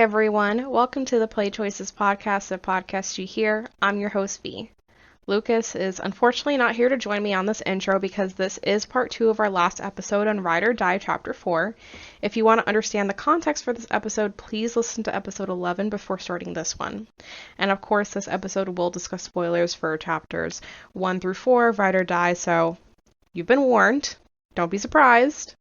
everyone, welcome to the Play Choices podcast, the podcast you hear. I'm your host, V. Lucas is unfortunately not here to join me on this intro because this is part 2 of our last episode on Ride or Die Chapter 4. If you want to understand the context for this episode, please listen to episode 11 before starting this one. And of course, this episode will discuss spoilers for chapters 1 through 4 of Ride or Die, so you've been warned. Don't be surprised.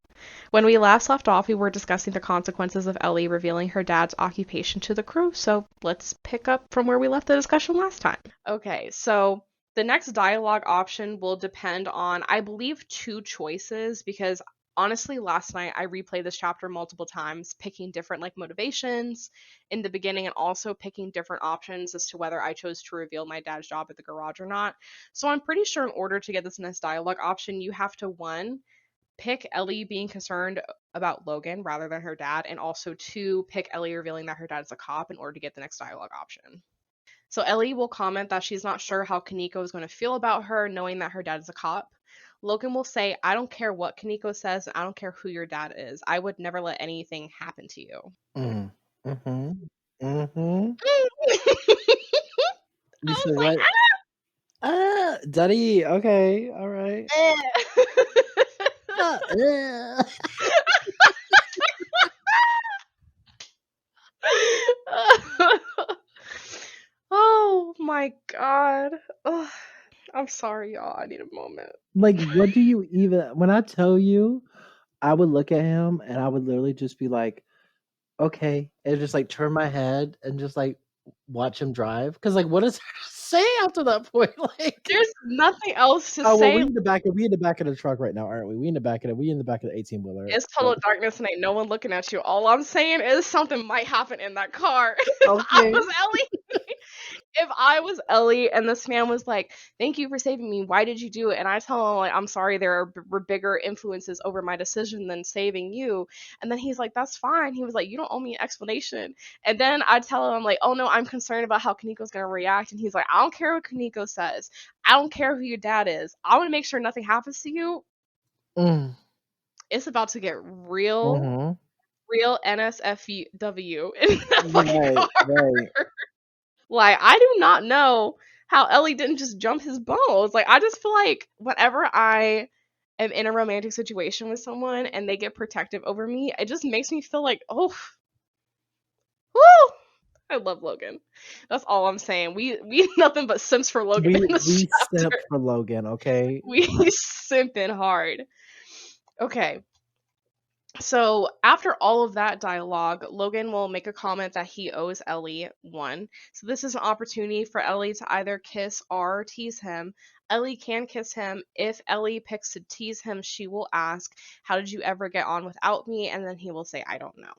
When we last left off, we were discussing the consequences of Ellie revealing her dad's occupation to the crew, so let's pick up from where we left the discussion last time. Okay, so the next dialogue option will depend on, I believe, 2 choices, because honestly, last night I replayed this chapter multiple times, picking different motivations in the beginning and also picking different options as to whether I chose to reveal my dad's job at the garage or not. So I'm pretty sure in order to get this next dialogue option, you have to, 1, pick Ellie being concerned about Logan rather than her dad, and also 2, pick Ellie revealing that her dad is a cop in order to get the next dialogue option. So Ellie will comment that she's not sure how Kaneko is going to feel about her knowing that her dad is a cop. Logan will say, I don't care what Kaneko says, and I don't care who your dad is. I would never let anything happen to you. You said what? Daddy, okay, all right. Oh my god. Ugh. I'm sorry, y'all. I need a moment. What do you even, when I tell you, I would look at him and I would literally just be like, okay, and just turn my head and just watch him drive. Because what does there to say after that point? There's nothing else to well, say. we in the back of the truck right now, aren't we? We in the back of the 18-wheeler. It's total darkness and ain't no one looking at you. All I'm saying is something might happen in that car. Okay. If I was Ellie and this man was like, thank you for saving me, why did you do it? And I tell him, I'm sorry, there were bigger influences over my decision than saving you. And then he's like, that's fine. He was like, you don't owe me an explanation. And then I tell him, oh no, I'm concerned about how Kaneko's going to react. And he's like, I don't care what Kaneko says. I don't care who your dad is. I want to make sure nothing happens to you. It's about to get real NSFW in that fucking car. Right. I do not know how Ellie didn't just jump his balls. I just feel like whenever I am in a romantic situation with someone and they get protective over me, it just makes me feel like, oh, whoo, I love Logan. That's all I'm saying. We nothing but simps for Logan in this chapter. Simp for Logan, okay? We simping hard. Okay. So after all of that dialogue, Logan will make a comment that he owes Ellie 1. So this is an opportunity for Ellie to either kiss or tease him. Ellie can kiss him. If Ellie picks to tease him, she will ask, how did you ever get on without me? And then he will say, I don't know.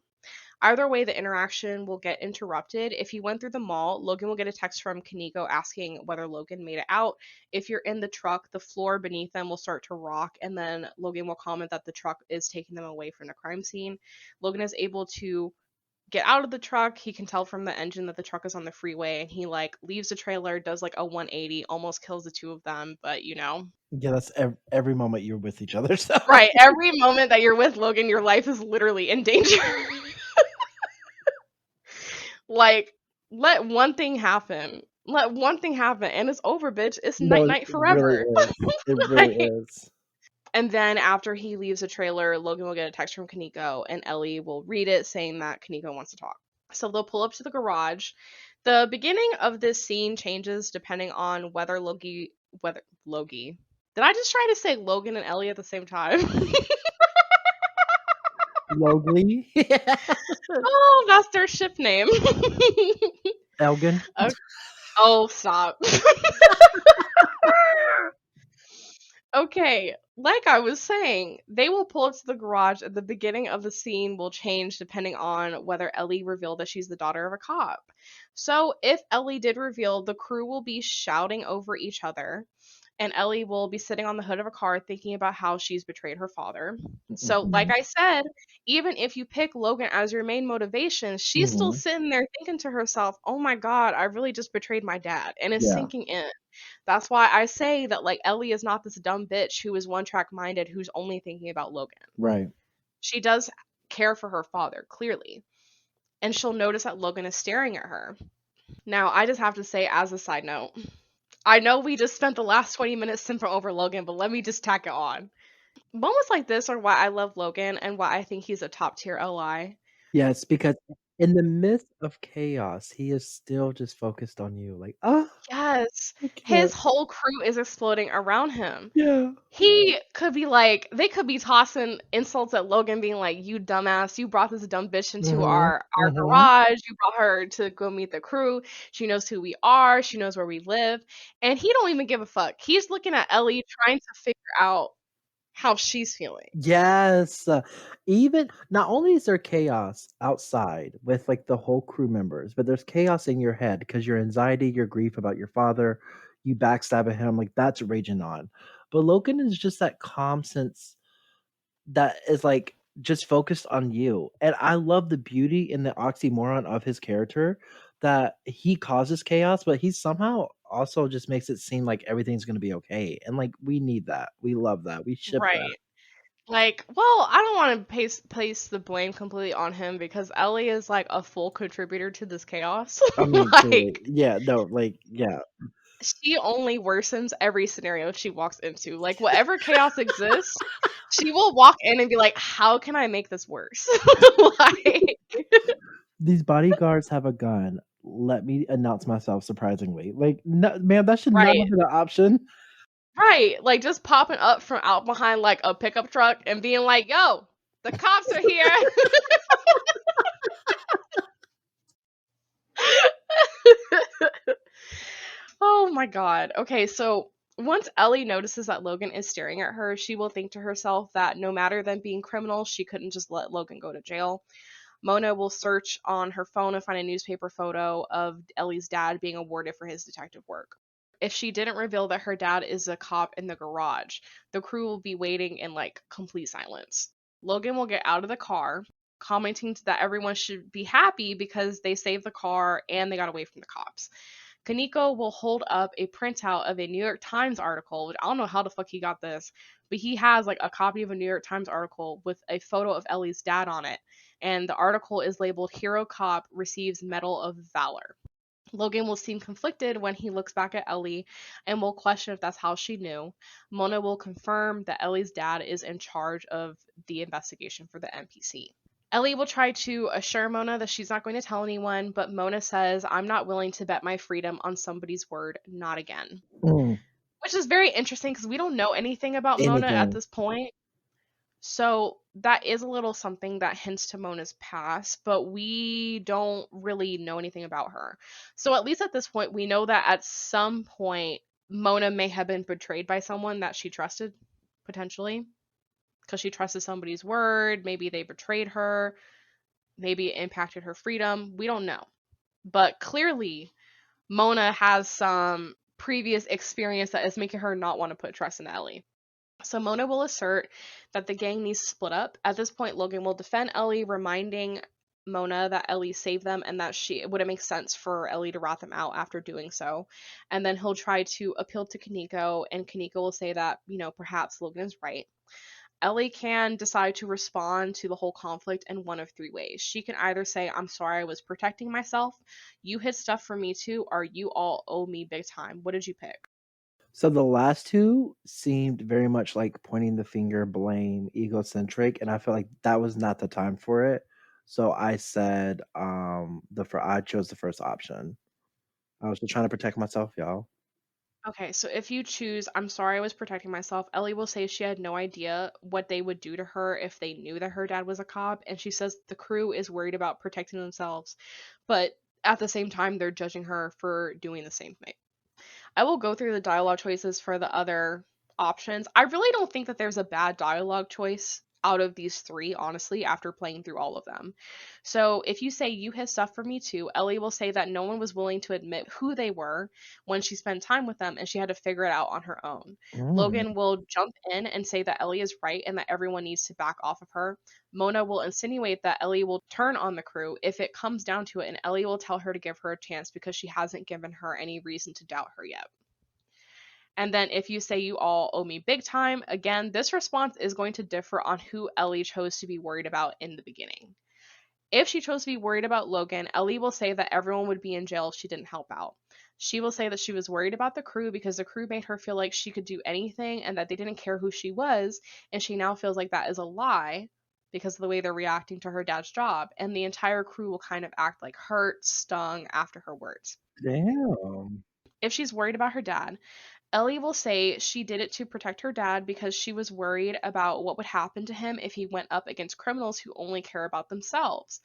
Either way, the interaction will get interrupted. If he went through the mall, Logan will get a text from Kaneko asking whether Logan made it out. If you're in the truck, the floor beneath them will start to rock, and then Logan will comment that the truck is taking them away from the crime scene. Logan is able to get out of the truck. He can tell from the engine that the truck is on the freeway, and he leaves the trailer, does a 180, almost kills the 2 of them, but Yeah, that's every moment you're with each other. So. Right, every moment that you're with Logan, your life is literally in danger. Let one thing happen. Let one thing happen, and it's over, bitch. It's night forever. It really is. And then after he leaves the trailer, Logan will get a text from Kaneko, and Ellie will read it saying that Kaneko wants to talk. So they'll pull up to the garage. The beginning of this scene changes depending on whether Logie. Did I just try to say Logan and Ellie at the same time? Logie? Oh, that's their ship name. Elgin? Okay. Oh, stop. Okay, like I was saying, they will pull up to the garage and the beginning of the scene will change depending on whether Ellie revealed that she's the daughter of a cop. So if Ellie did reveal, the crew will be shouting over each other, and Ellie will be sitting on the hood of a car thinking about how she's betrayed her father. So, like I said, even if you pick Logan as your main motivation, she's still sitting there thinking to herself, oh my god, I really just betrayed my dad, and it's sinking in. That's why I say that Ellie is not this dumb bitch who is one-track minded who's only thinking about Logan. Right. She does care for her father, clearly. and she'll notice that Logan is staring at her. Now, I just have to say, as a side note, I know we just spent the last 20 minutes simping over Logan, but let me just tack it on. Moments like this are why I love Logan and why I think he's a top tier LI. Yes, because in the midst of chaos, he is still just focused on you. Like, oh, Yes, I his can't. whole crew is exploding around him. Yeah. He could be like, they could be tossing insults at Logan, being like, "You dumbass, you brought this dumb bitch into Mm-hmm. our Mm-hmm. garage. You brought her to go meet the crew. She knows who we are. She knows where we live." And he don't even give a fuck. He's looking at Ellie, trying to figure out how she's feeling. Yes. Even not only is there chaos outside with like the whole crew members, but there's chaos in your head because your anxiety, your grief about your father, you backstabbing him, like that's raging on. But Logan is just that calm sense that is like just focused on you. And I love the beauty in the oxymoron of his character that he causes chaos, but he somehow also just makes it seem like everything's going to be okay. And like we need that. We love that. We ship that. Right. Like, well, I don't want to place the blame completely on him because Ellie is like a full contributor to this chaos. I mean, truly. Like, Yeah, no, like, yeah. she only worsens every scenario she walks into. Like, whatever chaos exists, she will walk in and be like, "How can I make this worse?" Like, These bodyguards have a gun. Let me announce myself surprisingly. Like, no, man, that should not right, have been an option. right. Like, just popping up from out behind like a pickup truck and being like, "Yo, the cops are here." Oh my god. Okay, so once Ellie notices that Logan is staring at her, she will think to herself that no matter them being criminals, she couldn't just let Logan go to jail. Mona will search on her phone and find a newspaper photo of Ellie's dad being awarded for his detective work. If she didn't reveal that her dad is a cop in the garage, the crew will be waiting in like complete silence. Logan will get out of the car, commenting that everyone should be happy because they saved the car and they got away from the cops. Kaneko will hold up a printout of a New York Times article, which I don't know how the fuck he got this, but he has like a copy of a New York Times article with a photo of Ellie's dad on it. And the article is labeled Hero Cop Receives Medal of Valor. Logan will seem conflicted when he looks back at Ellie and will question if that's how she knew. Mona will confirm that Ellie's dad is in charge of the investigation for the NPC. Ellie will try to assure Mona that she's not going to tell anyone, but Mona says, "I'm not willing to bet my freedom on somebody's word, not again." Mm, Which is very interesting because we don't know anything about Mona at anything. this point. So that is a little something that hints to Mona's past, but we don't really know anything about her. So at least at this point, we know that at some point, Mona may have been betrayed by someone that she trusted, potentially, because she trusted somebody's word. Maybe they betrayed her. Maybe it impacted her freedom. We don't know. But clearly, Mona has some previous experience that is making her not want to put trust in Ellie. So Mona will assert that the gang needs to split up. At this point, Logan will defend Ellie, reminding Mona that Ellie saved them and that she it wouldn't make sense for Ellie to rat them out after doing so. And then he'll try to appeal to Kaneko, and Kaneko will say that, perhaps Logan is right. Ellie can decide to respond to the whole conflict in one of three ways. She can either say, "I'm sorry, I was protecting myself. You hid stuff for me too, or you all owe me big time." What did you pick? So the last two seemed very much like pointing the finger, blame, egocentric, and I felt like that was not the time for it. So I said I chose the first option. I was just trying to protect myself, y'all. Okay, so if you choose, "I'm sorry, I was protecting myself," Ellie will say she had no idea what they would do to her if they knew that her dad was a cop, and she says the crew is worried about protecting themselves, but at the same time, they're judging her for doing the same thing. I will go through the dialogue choices for the other options. I really don't think that there's a bad dialogue choice out of these three, honestly, after playing through all of them. So if you say "you have stuff for me too," Ellie will say that no one was willing to admit who they were when she spent time with them and she had to figure it out on her own. Mm. Logan will jump in and say that Ellie is right and that everyone needs to back off of her. Mona will insinuate that Ellie will turn on the crew if it comes down to it, and Ellie will tell her to give her a chance because she hasn't given her any reason to doubt her yet. And then if you say "you all owe me big time," again, this response is going to differ on who Ellie chose to be worried about in the beginning. If she chose to be worried about Logan, Ellie will say that everyone would be in jail if she didn't help out. She will say that she was worried about the crew because the crew made her feel like she could do anything and that they didn't care who she was, and she now feels like that is a lie because of the way they're reacting to her dad's job, and the entire crew will kind of act like hurt, stung after her words. Damn. If she's worried about her dad, Ellie will say she did it to protect her dad because she was worried about what would happen to him if he went up against criminals who only care about themselves.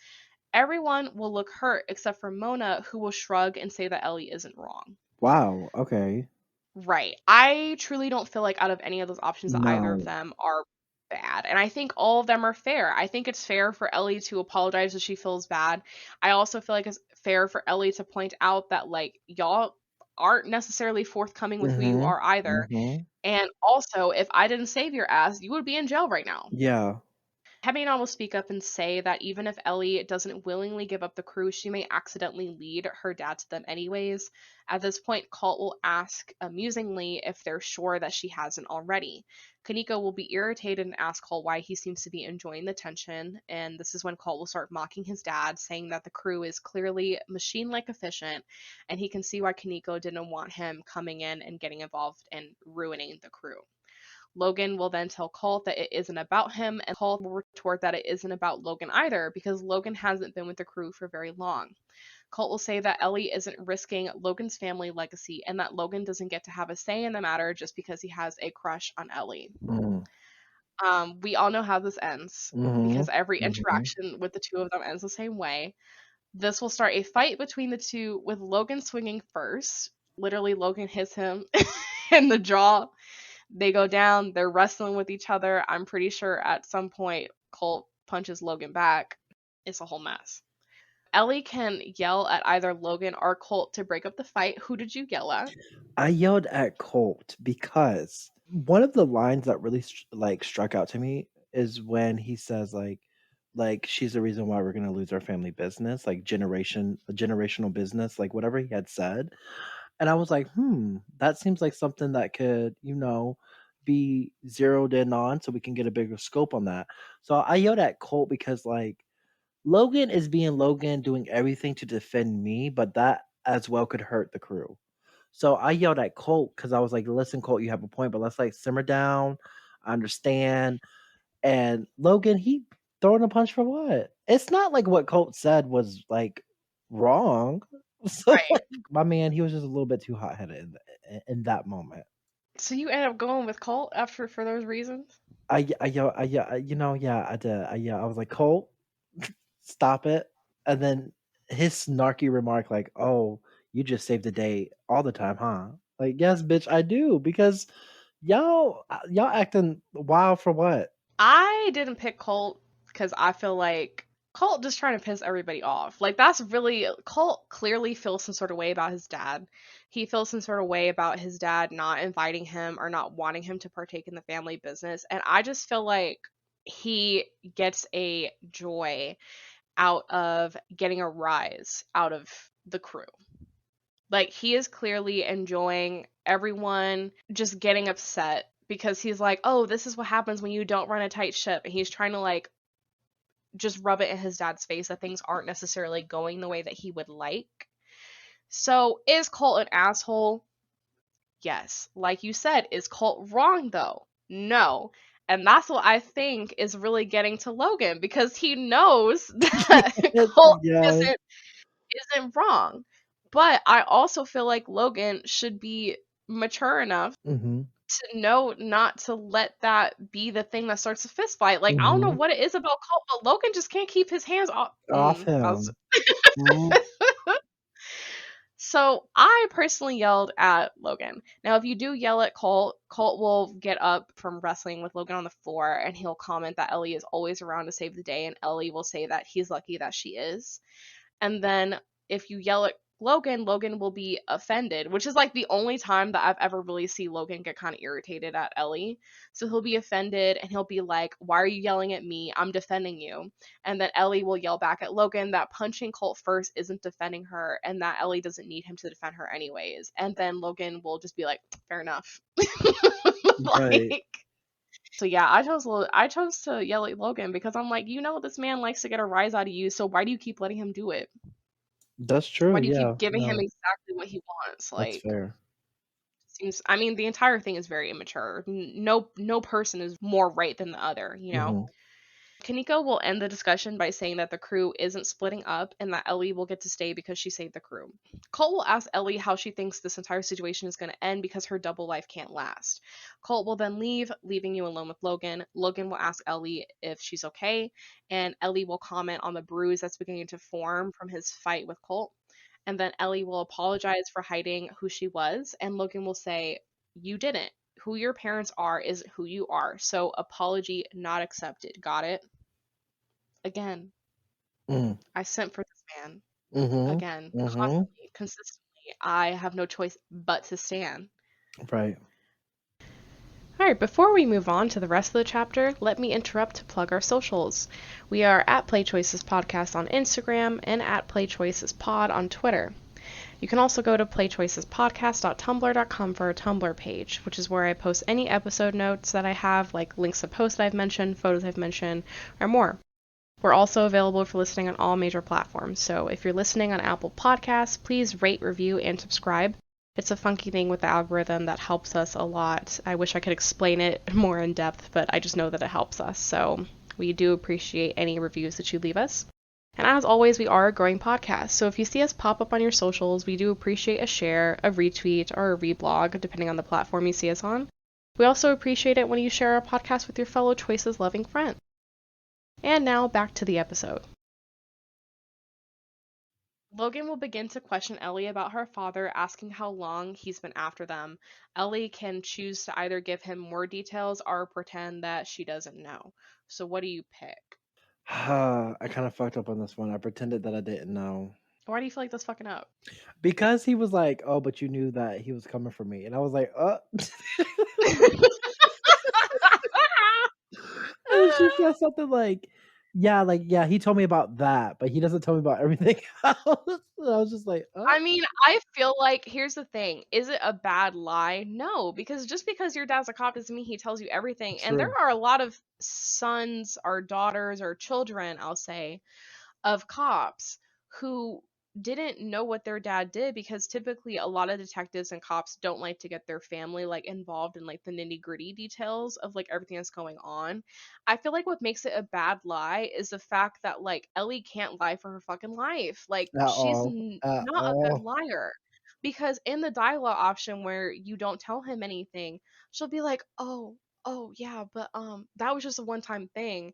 Everyone will look hurt except for Mona, who will shrug and say that Ellie isn't wrong. Wow. Okay. Right. I truly don't feel like out of any of those options that either of No. them are bad. And I think all of them are fair. I think it's fair for Ellie to apologize if she feels bad. I also feel like it's fair for Ellie to point out that, like, y'all aren't necessarily forthcoming with who you Mhm. are either. Mhm. And also, if I didn't save your ass, you would be in jail right now. Yeah. Hemian will speak up and say that even if Ellie doesn't willingly give up the crew, she may accidentally lead her dad to them anyways. At this point, Colt will ask amusingly if they're sure that she hasn't already. Kaneko will be irritated and ask Colt why he seems to be enjoying the tension, and this is when Colt will start mocking his dad, saying that the crew is clearly machine-like efficient, and he can see why Kaneko didn't want him coming in and getting involved and ruining the crew. Logan will then tell Colt that it isn't about him, and Colt will retort that it isn't about Logan either, because Logan hasn't been with the crew for very long. Colt will say that Ellie isn't risking Logan's family legacy, and that Logan doesn't get to have a say in the matter just because he has a crush on Ellie. Mm. We all know how this ends, Mhm. because every Mhm. interaction with the two of them ends the same way. This will start a fight between the two, with Logan swinging first. Literally, Logan hits him in the jaw. They go down, they're wrestling with each other. I'm pretty sure at some point Colt punches Logan back. It's a whole mess. Ellie can yell at either Logan or Colt to break up the fight. Who did you yell at? I yelled at Colt because one of the lines that really like struck out to me is when he says like she's the reason why we're going to lose our family business, like generational business, like whatever he had said. And I was like, that seems like something that could, be zeroed in on so we can get a bigger scope on that. So I yelled at Colt because like Logan is being Logan, doing everything to defend me, but that as well could hurt the crew. So I yelled at Colt because I was like, listen, Colt, you have a point, but let's like simmer down. I understand. And Logan, he throwing a punch for what? It's not like what Colt said was like wrong. So Right. like, my man, he was just a little bit too hot headed in that moment. So you end up going with Colt after for those reasons? Yeah, I did. I was like, Colt, stop it. And then his snarky remark, like, oh, you just save the day all the time, huh? Like, yes, bitch, I do. Because y'all acting wild for what? I didn't pick Colt because I feel like Colt just trying to piss everybody off. Like, that's really, Colt clearly feels some sort of way about his dad. He feels some sort of way about his dad not inviting him or not wanting him to partake in the family business. And I just feel like he gets a joy out of getting a rise out of the crew. Like, he is clearly enjoying everyone just getting upset because he's like, oh, this is what happens when you don't run a tight ship. And he's trying to, like, just rub it in his dad's face that things aren't necessarily going the way that he would like. So, is Colt an asshole? Yes. Like you said, is Colt wrong, though? No. And that's what I think is really getting to Logan, because he knows that Colt Yes. isn't isn't wrong. But I also feel like Logan should be mature enough Mm-hmm. to know not to let that be the thing that starts a fist fight. Like, I don't know Mm-hmm. what it is about Colt, but Logan just can't keep his hands off. Off That was... him. Mm, So I personally yelled at Logan. Now, if you do yell at Colt, Colt will get up from wrestling with Logan on the floor and he'll comment that Ellie is always around to save the day, and Ellie will say that he's lucky that she is. And then if you yell at Logan, Logan will be offended, which is like the only time that I've ever really seen Logan get kind of irritated at Ellie. So he'll be offended and he'll be like, why are you yelling at me? I'm defending you. And then Ellie will yell back at Logan that punching Colt first isn't defending her and that Ellie doesn't need him to defend her anyways. And then Logan will just be like, fair enough. right. Like, So yeah, I chose to yell at Logan because I'm like, this man likes to get a rise out of you, so why do you keep letting him do it? That's Why true. do you Yeah. keep giving him No, exactly what he wants? that's Like, fair. seems I mean, the entire thing is very immature. No person is more right than the other. Hmm. Kaneko will end the discussion by saying that the crew isn't splitting up and that Ellie will get to stay because she saved the crew. Colt will ask Ellie how she thinks this entire situation is going to end because her double life can't last. Colt will then leave, leaving you alone with Logan. Logan will ask Ellie if she's okay, and Ellie will comment on the bruise that's beginning to form from his fight with Colt. And then Ellie will apologize for hiding who she was, and Logan will say, "You didn't. Who your parents are is who you are. So apology not accepted. Got it?" Again, Mm. I sent for this man. Hmm. Again, Hmm. constantly, consistently. I have no choice but to stand. Right. Alright, before we move on to the rest of the chapter, let me interrupt to plug our socials. We are at Play Choices Podcast on Instagram and at Play Choices Pod on Twitter. You can also go to playchoicespodcast.tumblr.com for our Tumblr page, which is where I post any episode notes that I have, like links to posts that I've mentioned, photos I've mentioned, or more. We're also available for listening on all major platforms, so if you're listening on Apple Podcasts, please rate, review, and subscribe. It's a funky thing with the algorithm that helps us a lot. I wish I could explain it more in depth, but I just know that it helps us, so we do appreciate any reviews that you leave us. And as always, we are a growing podcast, so if you see us pop up on your socials, we do appreciate a share, a retweet, or a reblog, depending on the platform you see us on. We also appreciate it when you share our podcast with your fellow choices loving friends. And now back to the episode. Logan will begin to question Ellie about her father, asking how long he's been after them. Ellie can choose to either give him more details or pretend that she doesn't know. So, what do you pick? I kind of fucked up on this one. I pretended that I didn't know. Why do you feel like that's fucking up? Because he was like, "Oh, but you knew that he was coming for me," and I was like, and she said something like, yeah, he told me about that, but he doesn't tell me about everything else." And I was just like, I mean, I feel like here's the thing. Is it a bad lie? No, because just because your dad's a cop doesn't mean he tells you everything. And there true." are a lot of sons or daughters or children, I'll say, of cops who didn't know what their dad did because typically a lot of detectives and cops don't like to get their family like involved in like the nitty-gritty details of like everything that's going on. I feel like what makes it a bad lie is the fact that like Ellie can't lie for her fucking life. Like At she's all, at not a good all. liar. Because in the dialogue option where you don't tell him anything, she'll be like, "Oh, yeah, but that was just a one-time thing."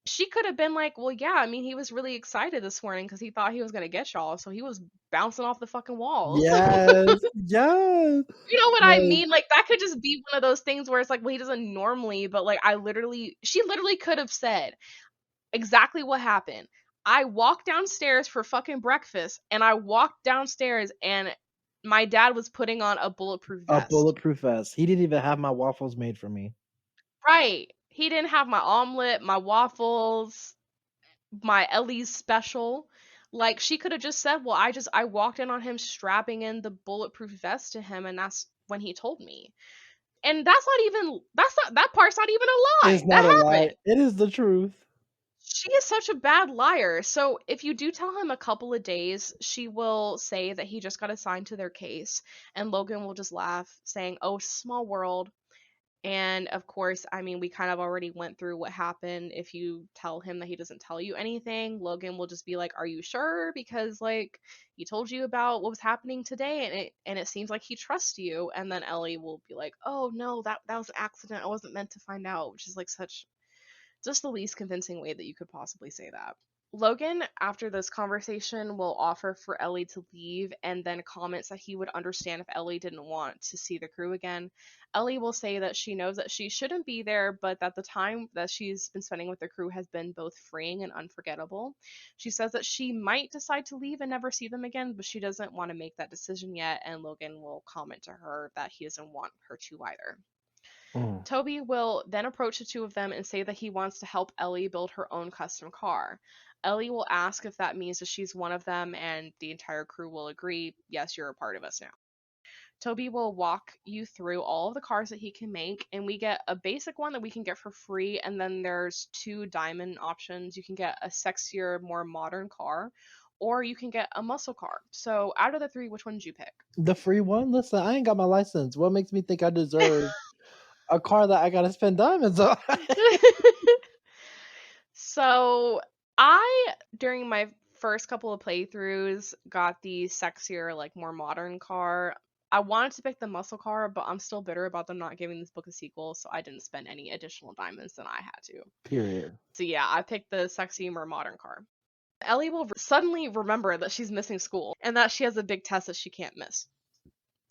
She could have been like, "Well, yeah, I mean, he was really excited this morning because he thought he was gonna get y'all, so he was bouncing off the fucking walls." Yes, yes. You know what I Like, mean? Like, that could just be one of those things where it's like, well, he doesn't normally, but like, she literally could have said exactly what happened. I walked downstairs for fucking breakfast, and I walked downstairs, and my dad was putting on a bulletproof a vest. bulletproof vest. He didn't even have my waffles made for me. Right. He didn't have my omelet, my waffles, my Ellie's special. Like she could have just said, "Well, I walked in on him strapping in the bulletproof vest to him, and that's when he told me." And that part's not even a lie. It's not a That lie. happened. It is the truth. She is such a bad liar. So if you do tell him a couple of days, she will say that he just got assigned to their case, and Logan will just laugh, saying, "Oh, small world." And of course, I mean, we kind of already went through what happened. If you tell him that he doesn't tell you anything, Logan will just be like, "Are you sure? Because like he told you about what was happening today, and it seems like he trusts you." And then Ellie will be like, "Oh no, that was an accident. I wasn't meant to find out," which is like such just the least convincing way that you could possibly say that. Logan, after this conversation, will offer for Ellie to leave and then comments that he would understand if Ellie didn't want to see the crew again. Ellie will say that she knows that she shouldn't be there, but that the time that she's been spending with the crew has been both freeing and unforgettable. She says that she might decide to leave and never see them again, but she doesn't want to make that decision yet, and Logan will comment to her that he doesn't want her to either. Mm. Toby will then approach the two of them and say that he wants to help Ellie build her own custom car. Ellie will ask if that means that she's one of them, and the entire crew will agree, "Yes, you're a part of us now." Toby will walk you through all of the cars that he can make, and we get a basic one that we can get for free, and then there's 2 diamond options. You can get a sexier, more modern car, or you can get a muscle car. So out of the 3, which one did you pick? The free one? Listen, I ain't got my license. What makes me think I deserve a car that I gotta spend diamonds on? So I, during my first couple of playthroughs, got the sexier, like more modern car. I wanted to pick the muscle car, but I'm still bitter about them not giving this book a sequel, so I didn't spend any additional diamonds than I had to. Period. So yeah, I picked the sexy, more modern car. Ellie will suddenly remember that she's missing school and that she has a big test that she can't miss.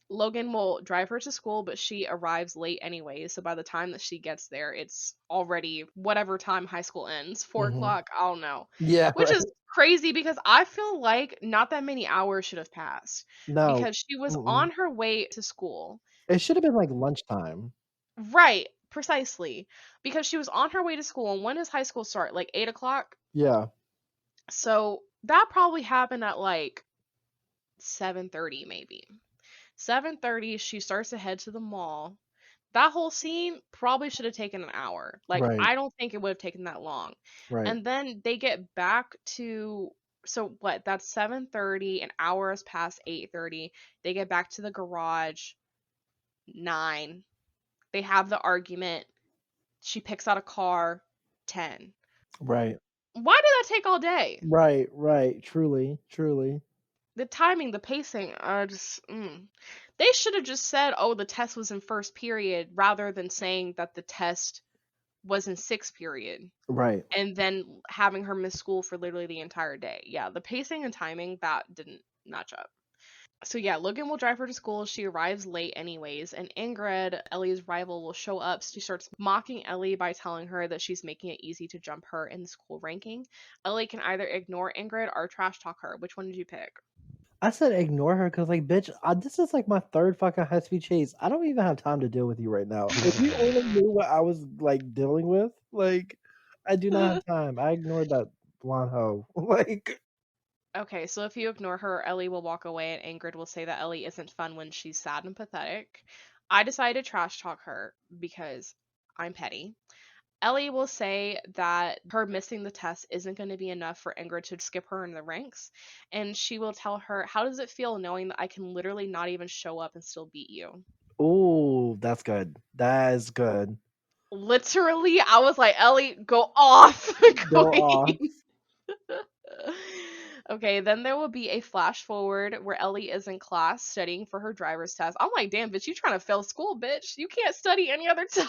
Logan will drive her to school, but she arrives late anyway. So by the time that she gets there, it's already whatever time high school ends, 4 o'clock. I don't know, Yeah, which right. is crazy because I feel like not that many hours should have passed No. because she was Mm-mm. on her way to school. It should have been like lunchtime. Right, precisely, because she was on her way to school. And when does high school start? Like 8 o'clock. Yeah. So that probably happened at like 7:30 maybe. 7:30, she starts to head to the mall. That whole scene probably should have taken an hour. Like, Right. I don't think it would have taken that long. Right. And then they get back to, so what? That's 7:30, an hour has passed 8:30. They get back to the garage 9. They have the argument. She picks out a car 10. Right. Why did that take all day? Right. Right. Truly. Truly. The timing, the pacing, just they should have just said, "Oh, the test was in first period," rather than saying that the test was in sixth period, Right. and then having her miss school for literally the entire day. Yeah, the pacing and timing that didn't match up. So yeah, Logan will drive her to school. She arrives late anyways, and Ingrid, Ellie's rival, will show up. She starts mocking Ellie by telling her that she's making it easy to jump her in the school ranking. Ellie can either ignore Ingrid or trash talk her. Which one did you pick? I said ignore her because, like, bitch, this is like my third fucking high speed chase. I don't even have time to deal with you right now. If you only knew what I was like dealing with, like, I do not have time. I ignored that blonde hoe. Like, Okay, so if you ignore her, Ellie will walk away and Ingrid will say that Ellie isn't fun when she's sad and pathetic. I decided to trash talk her because I'm petty. Ellie will say that her missing the test isn't going to be enough for Ingrid to skip her in the ranks, and she will tell her, "How does it feel knowing that I can literally not even show up and still beat you?" oh, that's good. That is good. Literally, I was like, "Ellie, go off, Go off. queen." Okay, then there will be a flash forward where Ellie is in class studying for her driver's test. I'm like, damn, bitch, you trying to fail school, bitch. You can't study any other time.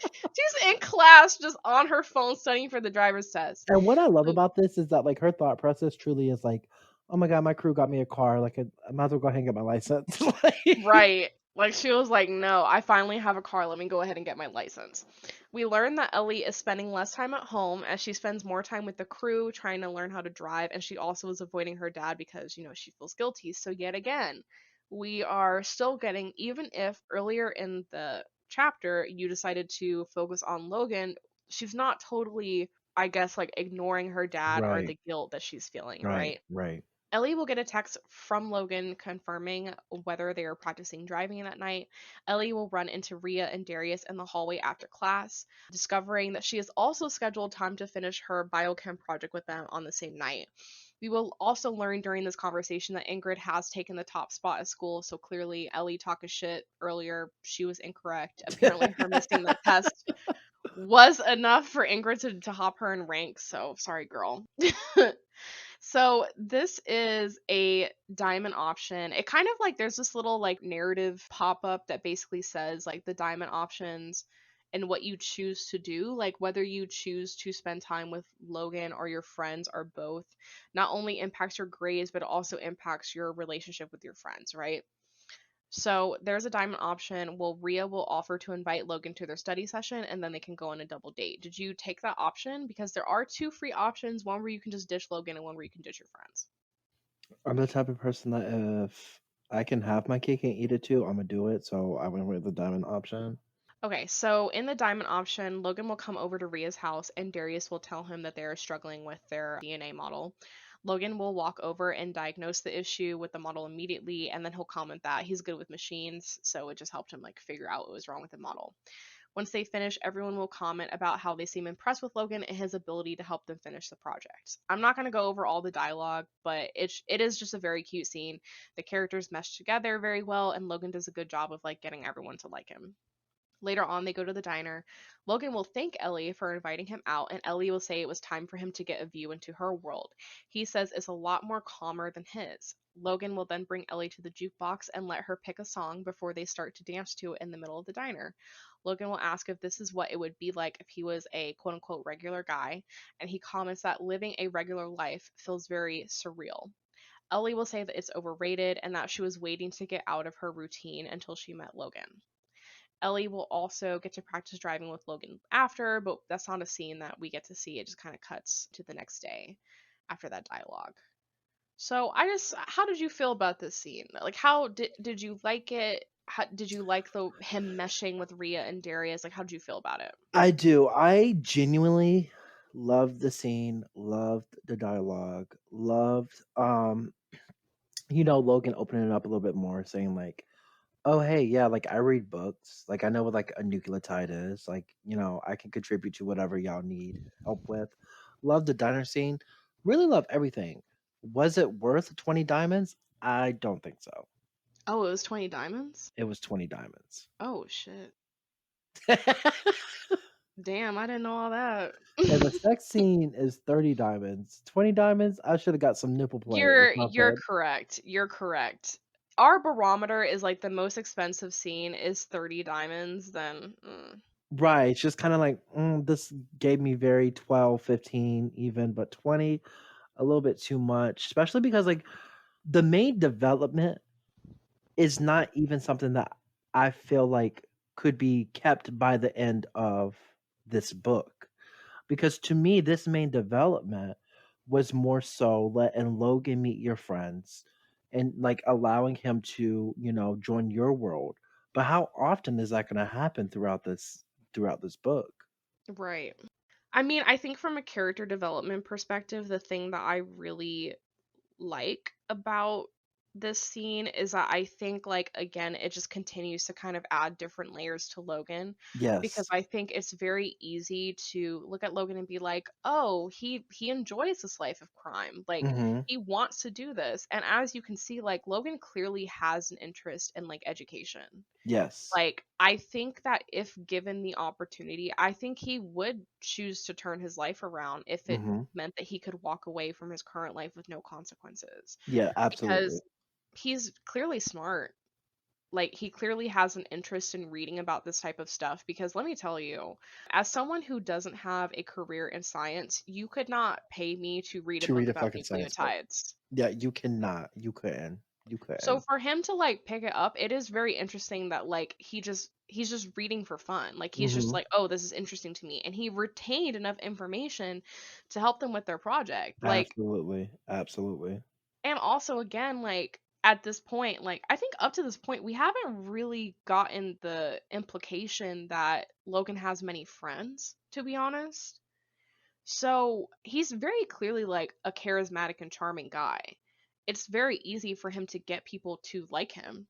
She's in class just on her phone studying for the driver's test. And what I love So- about this is that, like, her thought process truly is like, oh my god, my crew got me a car. Like, I might as well go ahead and get my license. Like, Right. Like she was like, no, I finally have a car. Let me go ahead and get my license. We learn that Ellie is spending less time at home as she spends more time with the crew trying to learn how to drive, and she also is avoiding her dad because, she feels guilty. So yet again, we are still getting, even if earlier in the chapter you decided to focus on Logan, she's not totally, I guess, like ignoring her dad or right, the guilt that she's feeling, right, right? right. Ellie will get a text from Logan confirming whether they are practicing driving that night. Ellie will run into Rhea and Darius in the hallway after class, discovering that she has also scheduled time to finish her biochem project with them on the same night. We will also learn during this conversation that Ingrid has taken the top spot at school, so clearly Ellie talking shit earlier, she was incorrect. Apparently her missing the test was enough for Ingrid to hop her in ranks, so sorry girl. So this is a diamond option. It kind of like there's this little like narrative pop up that basically says like the diamond options and what you choose to do, like whether you choose to spend time with Logan or your friends or both, not only impacts your grades but it also impacts your relationship with your friends, right? So there's a diamond option. Well, Rhea will offer to invite Logan to their study session and then they can go on a double date. Did you take that option? Because there are 2 free options, one where you can just ditch Logan and one where you can ditch your friends. I'm the type of person that if I can have my cake and eat it too, I'm gonna do it. So I went with the diamond option. Okay, so in the diamond option, Logan will come over to Rhea's house and Darius will tell him that they are struggling with their DNA model. Logan will walk over and diagnose the issue with the model immediately, and then he'll comment that he's good with machines, so it just helped him like figure out what was wrong with the model. Once they finish, everyone will comment about how they seem impressed with Logan and his ability to help them finish the project. I'm not going to go over all the dialogue, but it is just a very cute scene. The characters mesh together very well, and Logan does a good job of like getting everyone to like him. Later on, they go to the diner. Logan will thank Ellie for inviting him out, and Ellie will say it was time for him to get a view into her world. He says it's a lot more calmer than his. Logan will then bring Ellie to the jukebox and let her pick a song before they start to dance to it in the middle of the diner. Logan will ask if this is what it would be like if he was a quote unquote regular guy, and he comments that living a regular life feels very surreal. Ellie will say that it's overrated and that she was waiting to get out of her routine until she met Logan. Ellie will also get to practice driving with Logan after, but that's not a scene that we get to see. It just kind of cuts to the next day after that dialogue. So how did you feel about this scene? Like, how did you like it? How, did you like the him meshing with Rhea and Darius? Like, how did you feel about it? I do. I genuinely loved the scene, loved the dialogue, loved Logan opening it up a little bit more, saying like, "Oh, hey, yeah, like I read books. Like I know what like a nucleotide is. Like, I can contribute to whatever y'all need help with." Love the diner scene. Really love everything. Was it worth 20 diamonds? I don't think so. Oh, it was 20 diamonds? It was 20 diamonds. Oh shit. Damn, I didn't know all that. And the sex scene is 30 diamonds. 20 diamonds, I should have got some nipple play or You're something. correct. You're correct. Our barometer is like the most expensive scene is 30 diamonds, then Right. It's just kind of like, this gave me very 12, 15 even, but 20, a little bit too much, especially because like the main development is not even something that I feel like could be kept by the end of this book. Because to me, this main development was more so letting Logan meet your friends and like allowing him to, join your world. But how often is that going to happen throughout this book? right. I mean, I think from a character development perspective, the thing that I really like about this scene is that I think like again it just continues to kind of add different layers to Logan, because Yes. I think it's very easy to look at Logan and be like, "Oh, he enjoys this life of crime. Like Mhm. he wants to do this." And as you can see, like Logan clearly has an interest in like education. Yes. Like, I think that if given the opportunity, I think he would choose to turn his life around if it Mhm. meant that he could walk away from his current life with no consequences. Yeah, absolutely. Because he's clearly smart. Like, he clearly has an interest in reading about this type of stuff. Because let me tell you, as someone who doesn't have a career in science, you could not pay me to read a To book read a about fucking science book. nucleotides. Yeah, you cannot. You couldn't. You So couldn't. for him to like pick it up, it is very interesting that like he's just reading for fun. Like he's just Mhm. like, "Oh, this is interesting to me." And he retained enough information to help them with their project. Like, Absolutely. Absolutely. and also again, like at this point, like I think up to this point we haven't really gotten the implication that Logan has many friends, to be honest. So he's very clearly like a charismatic and charming guy. It's very easy for him to get people to like him.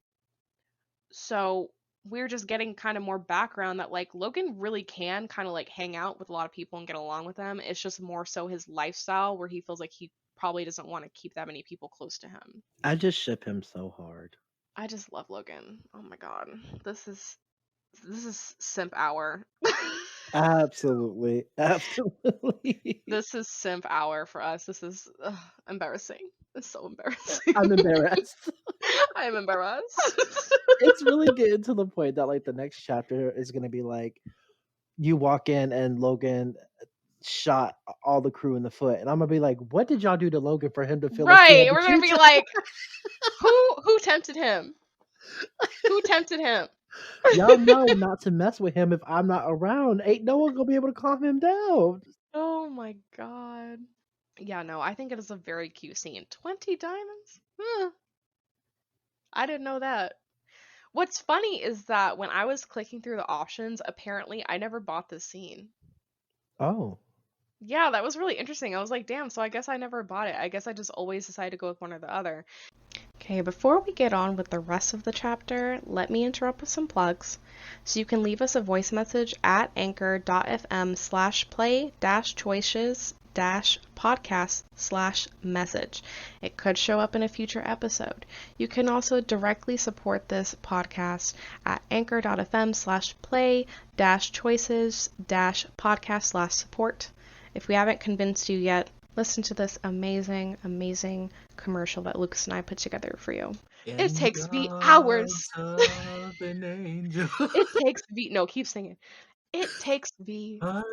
So we're just getting kind of more background that like Logan really can kind of like hang out with a lot of people and get along with them. It's just more so his lifestyle where he feels like he probably doesn't want to keep that many people close to him. I just ship him so hard. I just love Logan. Oh my god. This is simp hour. Absolutely. Absolutely. This is simp hour for us. This is embarrassing. It's so embarrassing. I'm embarrassed. I am embarrassed. It's really getting to the point that like the next chapter is gonna be like you walk in and Logan shot all the crew in the foot, and I'm gonna be like, "What did y'all do to Logan for him to feel like he Right. had to We're gonna shoot be you?" like, who tempted him? Who tempted him? Y'all know not to mess with him if I'm not around. Ain't no one gonna be able to calm him down. Oh my god. Yeah, no, I think it is a very cute scene. 20 diamonds? Huh, I didn't know that. What's funny is that when I was clicking through the options, apparently I never bought this scene. Oh. Yeah, that was really interesting. I was like, damn, so I guess I never bought it. I guess I just always decided to go with one or the other. Okay, before we get on with the rest of the chapter, let me interrupt with some plugs. So you can leave us a voice message at anchor.fm/play-choices-podcast/message. It could show up in a future episode. You can also directly support this podcast at anchor.fm/play-choices-podcast/support. If we haven't convinced you yet, listen to this amazing, amazing commercial that Lucas and I put together for you. It In takes the me arms hours. of an angel. It takes me, no, keep singing. It takes me I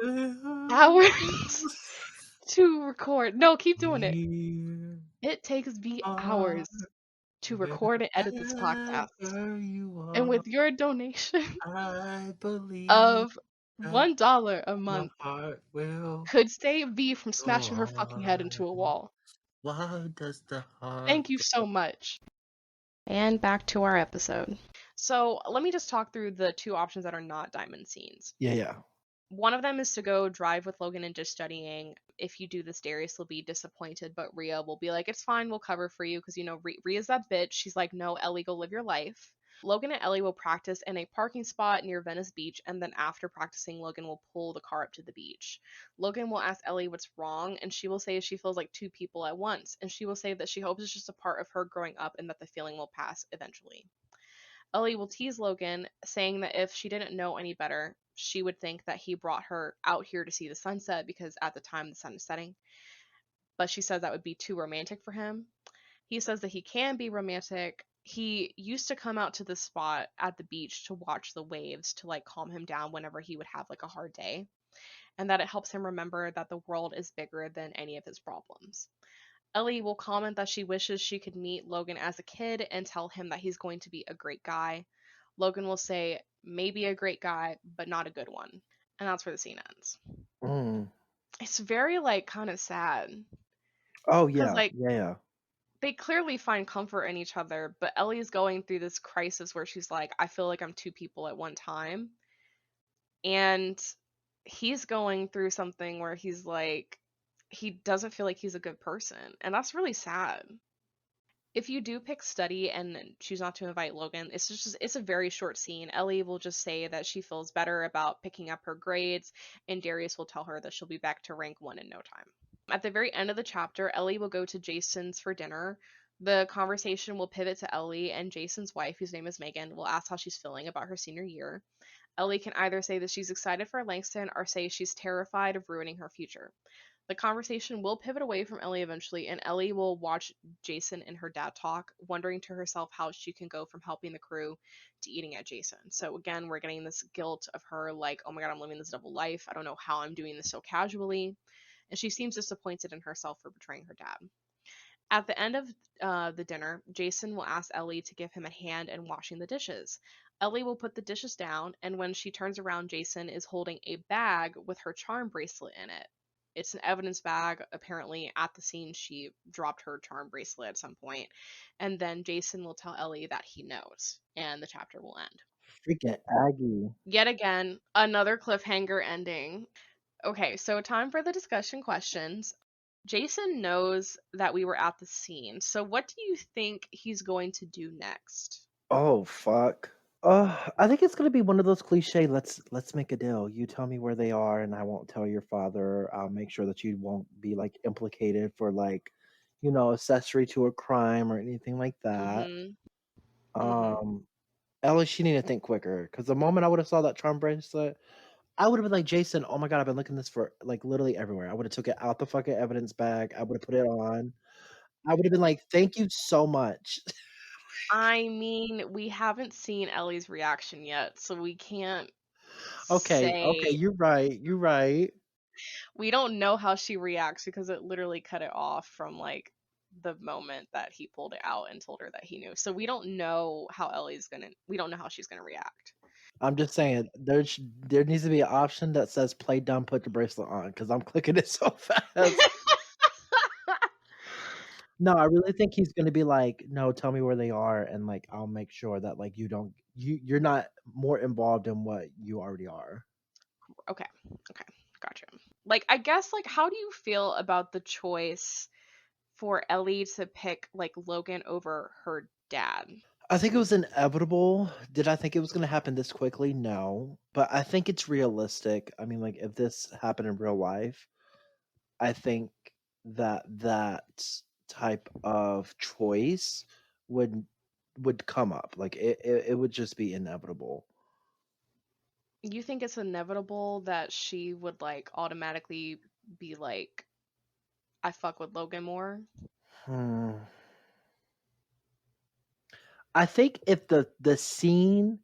hours to record. No, keep doing it. Here It takes me are hours to record and edit this podcast. wherever you And are. with your donation I believe of that $1 a my month heart will could save V from go smashing her fucking head on. into a wall. Why does the heart Thank you go? so much. And back to our episode. So let me just talk through the two options that are not diamond scenes. Yeah. One of them is to go drive with Logan into studying. If you do this, Darius will be disappointed, but Rhea will be like, it's fine, we'll cover for you, because, you know, Rhea's that bitch. She's like, no, Ellie, go live your life. Logan and Ellie will practice in a parking spot near Venice Beach, and then after practicing, Logan will pull the car up to the beach. Logan will ask Ellie what's wrong, and she will say she feels like two people at once, and she will say that she hopes it's just a part of her growing up and that the feeling will pass eventually. Ellie will tease Logan, saying that if she didn't know any better, she would think that he brought her out here to see the sunset because at the time the sun is setting. But she says that would be too romantic for him. He says that he can be romantic. He used to come out to the spot at the beach to watch the waves to like calm him down whenever he would have like a hard day, and that it helps him remember that the world is bigger than any of his problems. Ellie will comment that she wishes she could meet Logan as a kid and tell him that he's going to be a great guy. Logan will say, maybe a great guy, but not a good one. And that's where the scene ends. Mm. It's very, like, kind of sad. Oh Because, yeah. like, Yeah. they clearly find comfort in each other, but Ellie's going through this crisis where she's like, I feel like I'm two people at one time. And he's going through something where he's like, he doesn't feel like he's a good person. And that's really sad. If you do pick study and choose not to invite Logan, it's a very short scene. Ellie will just say that she feels better about picking up her grades, and Darius will tell her that she'll be back to rank 1 in no time. At the very end of the chapter, Ellie will go to Jason's for dinner. The conversation will pivot to Ellie, and Jason's wife, whose name is Megan, will ask how she's feeling about her senior year. Ellie can either say that she's excited for Langston or say she's terrified of ruining her future. The conversation will pivot away from Ellie eventually, and Ellie will watch Jason and her dad talk, wondering to herself how she can go from helping the crew to eating at Jason. So again, we're getting this guilt of her, like, oh my god, I'm living this double life. I don't know how I'm doing this so casually. And she seems disappointed in herself for betraying her dad. At the end of the dinner, Jason will ask Ellie to give him a hand in washing the dishes. Ellie will put the dishes down, and when she turns around, Jason is holding a bag with her charm bracelet in it. It's an evidence bag. Apparently, at the scene, she dropped her charm bracelet at some point. And then Jason will tell Ellie that he knows, and the chapter will end. Freaking Aggie. Yet again, another cliffhanger ending. Okay, so time for the discussion questions. Jason knows that we were at the scene, so what do you think he's going to do next? Oh fuck. I think it's gonna be one of those cliche. Let's make a deal. You tell me where they are, and I won't tell your father. I'll make sure that you won't be like implicated for like, accessory to a crime or anything like that. Mhm. Mhm. Um, Ellie, she need to think quicker because the moment I would have saw that charm bracelet, I would have been like, Jason, oh my god, I've been looking this for like literally everywhere. I would have took it out the fucking evidence bag. I would have put it on. I would have been like, thank you so much. I mean, we haven't seen Ellie's reaction yet, so we can't Okay, say you're right. You're right. we don't know how she reacts because it literally cut it off from like the moment that he pulled it out and told her that he knew. So we don't know how she's gonna react. I'm just saying there needs to be an option that says play dumb, put the bracelet on because I'm clicking it so fast. No, I really think he's gonna be like, no, tell me where they are, and like I'll make sure that like you're not more involved in what you already are. Okay. Okay. Gotcha. Like, I guess, like, how do you feel about the choice for Ellie to pick, like, Logan over her dad? I think it was inevitable. Did I think it was gonna happen this quickly? No. But I think it's realistic. I mean, like, if this happened in real life, I think that that type of choice would would come up. Like, it would just be inevitable. You think it's inevitable that she would, like, automatically be like, I fuck with Logan more? Hmm. I think if the scene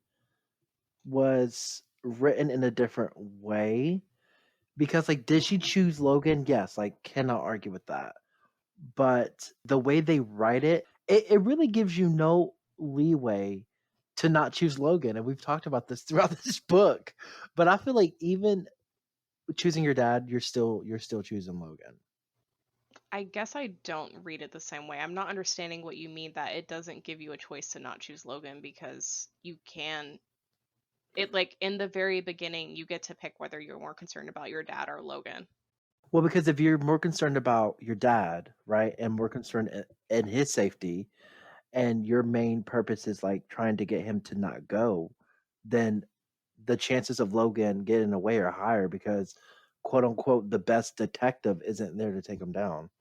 was written in a different way, because, like, did she choose Logan? Yes, like, cannot argue with that. But the way they write it, it really gives you no leeway to not choose Logan, and we've talked about this throughout this book. But I feel like even choosing your dad, you're still choosing Logan. I guess I don't read it the same way. I'm not understanding what you mean that it doesn't give you a choice to not choose Logan because you can. It, like, in the very beginning, you get to pick whether you're more concerned about your dad or Logan. Well, because if you're more concerned about your dad, right, and more concerned in his safety, and your main purpose is like trying to get him to not go, then the chances of Logan getting away are higher because quote unquote the best detective isn't there to take him down.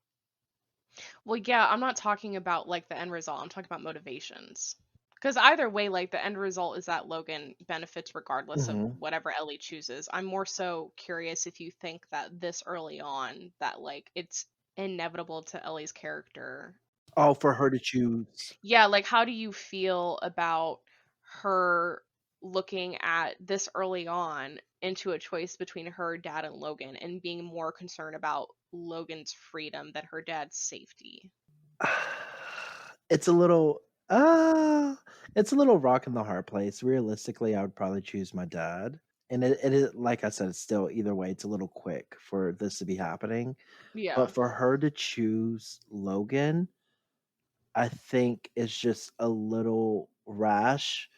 Well, yeah, I'm not talking about, like, the end result. I'm talking about motivations. Because either way, like, the end result is that Logan benefits regardless of Hmm. whatever Ellie chooses. I'm more so curious if you think that this early on, that, like, it's inevitable to Ellie's character. Oh, for her to choose. Yeah, like, how do you feel about her looking at this early on into a choice between her dad and Logan and being more concerned about Logan's freedom than her dad's safety? It's a little uh it's a little rock in the hard place. Realistically, I would probably choose my dad. And it is, like I said, it's still either way, it's a little quick for this to be happening. But Yeah. for her to choose Logan, I think it's just a little rash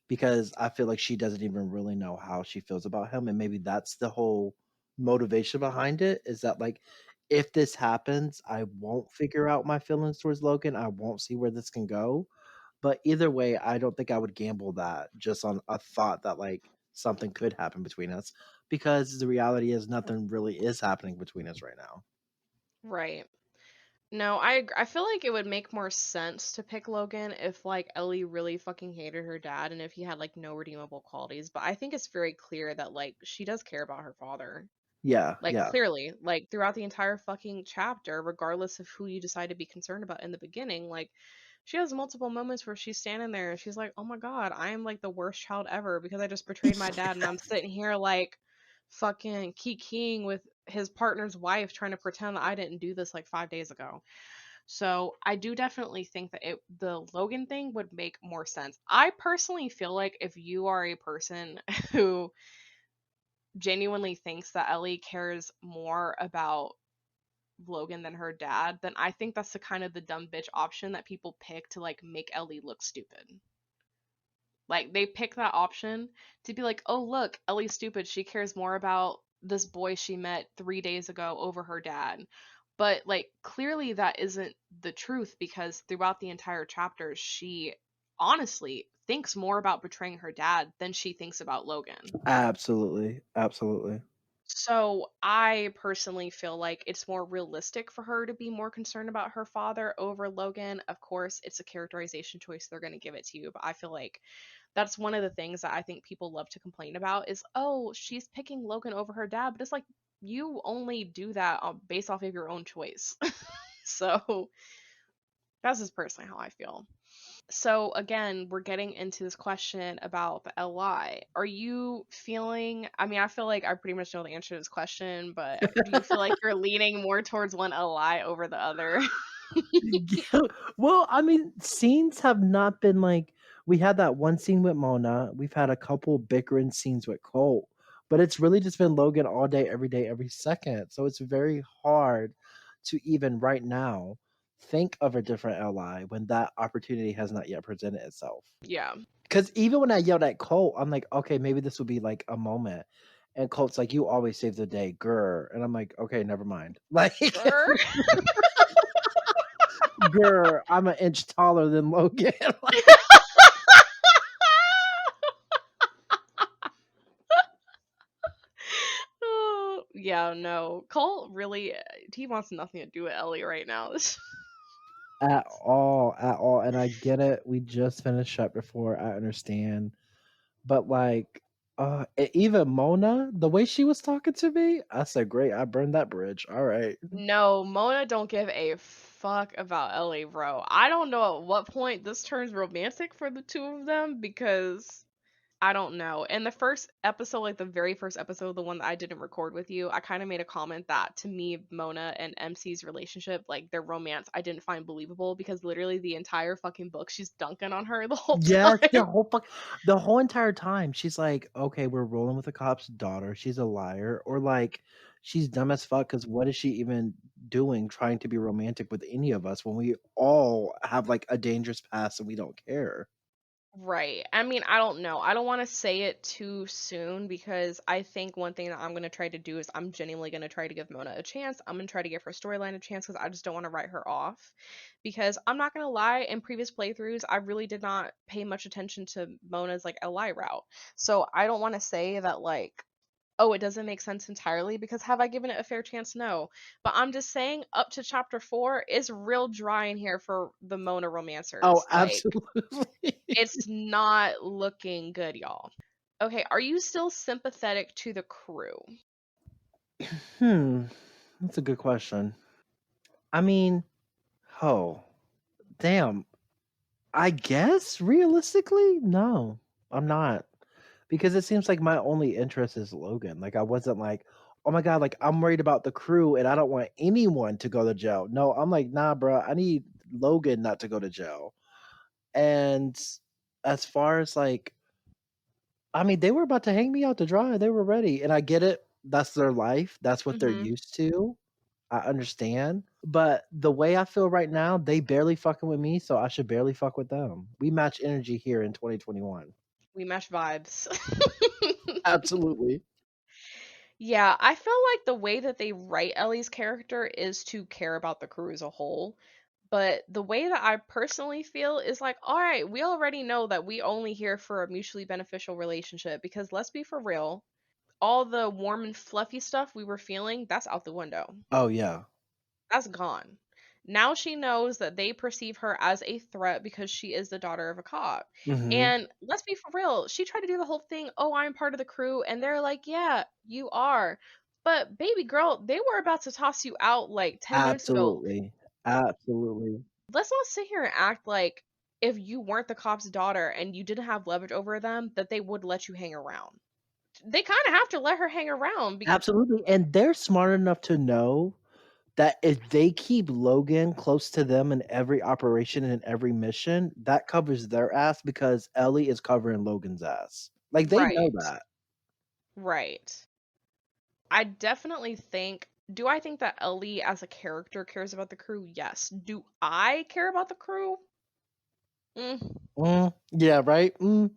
because I feel like she doesn't even really know how she feels about him. And maybe that's the whole motivation behind it is that, like, if this happens, I won't figure out my feelings towards Logan. I won't see where this can go. But either way, I don't think I would gamble that just on a thought that, like, something could happen between us because the reality is nothing really is happening between us right now. Right. No, I feel like it would make more sense to pick Logan if, like, Ellie really fucking hated her dad and if he had, like, no redeemable qualities. But I think it's very clear that, like, she does care about her father. Yeah, Like, yeah. clearly, like, throughout the entire fucking chapter, regardless of who you decide to be concerned about in the beginning, like, she has multiple moments where she's standing there and she's like, "Oh my god, I am, like, the worst child ever because I just betrayed my dad and I'm sitting here, like, fucking kikiing with his partner's wife trying to pretend that I didn't do this, like, 5 days ago." So, I do definitely think that the Logan thing would make more sense. I personally feel like if you are a person who genuinely thinks that Ellie cares more about Logan than her dad, then I think that's the kind of the dumb bitch option that people pick to, like, make Ellie look stupid. Like, they pick that option to be like, "Oh, look, Ellie's stupid. She cares more about this boy she met 3 days ago over her dad." But, like, clearly that isn't the truth because throughout the entire chapter she honestly thinks more about betraying her dad than she thinks about Logan. Absolutely. Absolutely. So I personally feel like it's more realistic for her to be more concerned about her father over Logan. Of course, it's a characterization choice. They're going to give it to you. But I feel like that's one of the things that I think people love to complain about is, oh, she's picking Logan over her dad. But it's like, you only do that based off of your own choice. So that's just personally how I feel. So again, we're getting into this question about the LI. Are you feeling, I mean, I feel like I pretty much know the answer to this question, but do you feel like you're leaning more towards one LI over the other? Well, I mean, scenes have not been like we had that one scene with Mona. We've had a couple bickering scenes with Colt, but it's really just been Logan all day, every second. So it's very hard to even right now think of a different ally when that opportunity has not yet presented itself. Yeah. Because even when I yelled at Colt, I'm like, okay, maybe this will be like a moment. And Colt's like, "You always save the day, grr." And I'm like, "Okay, never mind." Like, Grr. grr, I'm an inch taller than Logan. Like, Oh, yeah, no. Colt really, he wants nothing to do with Ellie right now. at all, at all. And I get it. We just finished chapter 4. I understand. But like, even Mona, the way she was talking to me, I said, "Great, I burned that bridge." All right. No, Mona don't give a fuck about Ellie, bro. I don't know at what point this turns romantic for the two of them because I don't know. In the first episode, like the very first episode, the one that I didn't record with you, I kind of made a comment that to me, Mona and MC's relationship, like their romance, I didn't find believable because literally the entire fucking book, she's dunking on her the whole Yes, time. the whole entire time she's like, "Okay, we're rolling with the cop's daughter. She's a liar," or like, "She's dumb as fuck." Because what is she even doing, trying to be romantic with any of us when we all have like a dangerous past and we don't care? Right. I mean, I don't know. I don't want to say it too soon because I think one thing that I'm going to try to do is I'm genuinely going to try to give Mona a chance. I'm going to try to give her storyline a chance because I just don't want to write her off. Because I'm not going to lie, in previous playthroughs, I really did not pay much attention to Mona's like Li route. So I don't want to say that like, oh, it doesn't make sense entirely because have I given it a fair chance? No. But I'm just saying up to chapter 4 is real dry in here for the Mona romancers. Oh, Like, absolutely. it's not looking good, y'all. Okay, are you still sympathetic to the crew? Hmm, that's a good question. I mean, oh, damn. I guess realistically, no, I'm not. Because it seems like my only interest is Logan. Like I wasn't like, "Oh my god, like I'm worried about the crew and I don't want anyone to go to jail." No, I'm like, "Nah, bro, I need Logan not to go to jail." And as far as like, I mean, they were about to hang me out to dry. They were ready, and I get it. That's their life. That's what they're Mm-hmm. used to. I understand. But the way I feel right now, they barely fucking with me, so I should barely fuck with them. We match energy here in 2021. We match vibes. Absolutely. Yeah, I feel like the way that they write Ellie's character is to care about the crew as a whole. But the way that I personally feel is like, all right, we already know that we only here for a mutually beneficial relationship because let's be for real, all the warm and fluffy stuff we were feeling, that's out the window. Oh yeah. That's gone. Now she knows that they perceive her as a threat because she is the daughter of a cop. Mhm. And let's be for real, she tried to do the whole thing, oh, I'm part of the crew. And they're like, yeah, you are. But baby girl, they were about to toss you out like 10 minutes ago. Absolutely. Absolutely. Let's not sit here and act like if you weren't the cop's daughter and you didn't have leverage over them, that they would let you hang around. They kind of have to let her hang around. Absolutely. And they're smart enough to know that if they keep Logan close to them in every operation and in every mission, that covers their ass because Ellie is covering Logan's ass. Like they know Right, that. right. I definitely think. Do I think that Ellie as a character cares about the crew? Yes. Do I care about the crew? Mm. Yeah, right? Mm.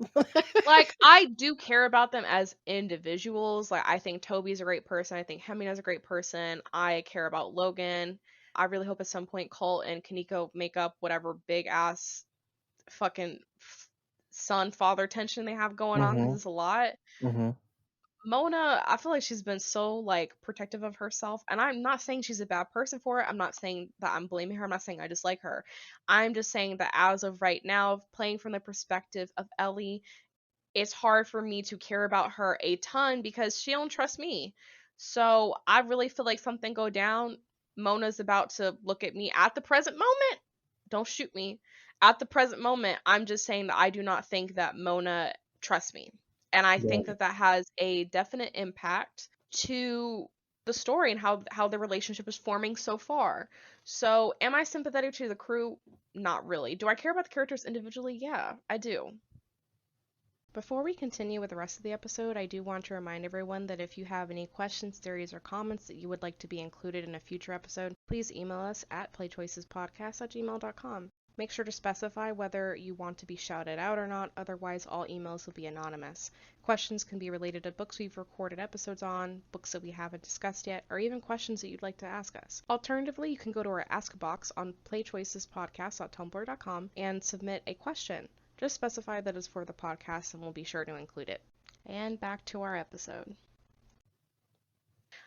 Like, I do care about them as individuals. Like, I think Toby's a great person. I think Hemina's a great person. I care about Logan. I really hope at some point Colt and Kaneko make up whatever big ass fucking son father tension they have going on because Mhm. it's a lot. Mhm. Mona, I feel like she's been so like protective of herself, and I'm not saying she's a bad person for it. I'm not saying that I'm blaming her. I'm not saying I dislike her. I'm just saying that as of right now, playing from the perspective of Ellie, it's hard for me to care about her a ton because she don't trust me. So I really feel like something go down. Mona's about to look at me at the present moment. Don't shoot me. At the present moment, I'm just saying that I do not think that Mona trusts me. And I think Yeah. that that has a definite impact to the story and how the relationship is forming so far. So, am I sympathetic to the crew? Not really. Do I care about the characters individually? Yeah, I do. Before we continue with the rest of the episode, I do want to remind everyone that if you have any questions, theories, or comments that you would like to be included in a future episode, please email us at playchoicespodcast@gmail.com. Make sure to specify whether you want to be shouted out or not, otherwise all emails will be anonymous. Questions can be related to books we've recorded episodes on, books that we haven't discussed yet, or even questions that you'd like to ask us. Alternatively, you can go to our Ask box on playchoicespodcast.tumblr.com and submit a question. Just specify that it's for the podcast and we'll be sure to include it. And back to our episode.